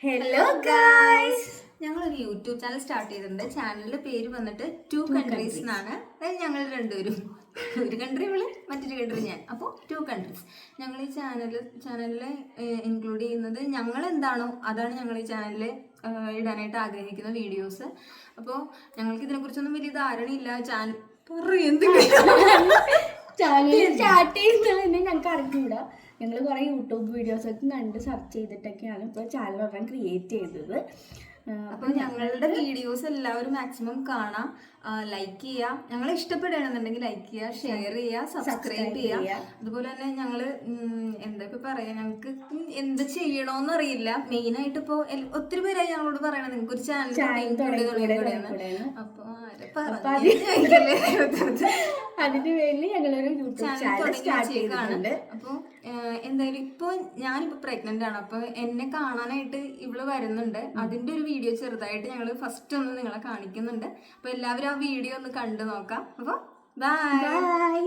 Hello guys, ഞങ്ങളൊരു YouTube channel start ചെയ്തിട്ടുണ്ട്. ചാനലിന്റെ പേര് വന്നിട്ട് 2 countries എന്നാണ്. അതായത് ഞങ്ങൾ രണ്ടുപേരും, ഒരു കൺട്രി ഇവള്, മറ്റൊരു കൺട്രി ഞാൻ. അപ്പോൾ 2 countries. ഞങ്ങൾ ഈ ചാനലിൽ ഇൻക്ലൂഡ് ചെയ്യുന്നത് ഞങ്ങൾ എന്താണോ അതാണ് ഞങ്ങൾ ഈ ചാനലിൽ ഇടാനായിട്ട് ആഗ്രഹിക്കുന്ന വീഡിയോസ്. അപ്പോൾ ഞങ്ങൾക്ക് ഇതിനെക്കുറിച്ചൊന്നും വലിയ ധാരണയില്ല. ചാനൽ സ്റ്റാർട്ട് ചെയ്യുന്നതന്നെ ഞങ്ങൾക്ക് അറിഞ്ഞൂടാ. ഞങ്ങൾ കുറേ യൂട്യൂബ് വീഡിയോസൊക്കെ കണ്ട് സെർച്ച് ചെയ്തിട്ടൊക്കെയാണ് ഇപ്പോൾ ചാനൽ ഒരെണ്ണം ക്രിയേറ്റ് ചെയ്തത്. അപ്പോൾ ഞങ്ങളുടെ വീഡിയോസ് എല്ലാവരും മാക്സിമം കാണാം, ലൈക്ക് ചെയ്യുക. ഞങ്ങളെ ഇഷ്ടപ്പെടുകയാണെന്നുണ്ടെങ്കിൽ ലൈക്ക് ചെയ്യുക, ഷെയർ ചെയ്യുക, സബ്സ്ക്രൈബ് ചെയ്യുക. അതുപോലെ തന്നെ ഞങ്ങൾ എന്തൊക്കെ പറയാം, ഞങ്ങൾക്ക് എന്ത് ചെയ്യണോന്ന് അറിയില്ല. മെയിനായിട്ട് ഇപ്പോൾ ഒത്തിരി പേരായി ഞങ്ങളോട് പറയണം നിങ്ങൾക്ക് ഒരു ചാനൽ തുടങ്ങിയാണ്. അപ്പോൾ അതിന് വേണ്ടി ഞങ്ങളൊരു യൂട്യൂബ് ചാനൽ സ്റ്റാർട്ട് ചെയ്തിട്ടുണ്ട്. അപ്പോൾ എന്തായാലും ഇപ്പോൾ ഞാനിപ്പോൾ പ്രഗ്നന്റ് ആണ്. അപ്പോൾ എന്നെ കാണാനായിട്ട് ഇവള് വരുന്നുണ്ട്. അതിന്റെ ഒരു വീഡിയോ ചെറുതായിട്ട് ഞങ്ങൾ ഫസ്റ്റ് ഒന്ന് നിങ്ങളെ കാണിക്കുന്നുണ്ട്. അപ്പോൾ എല്ലാവരും ആ വീഡിയോ ഒന്ന് കണ്ടു നോക്കാം. അപ്പോൾ ബൈ.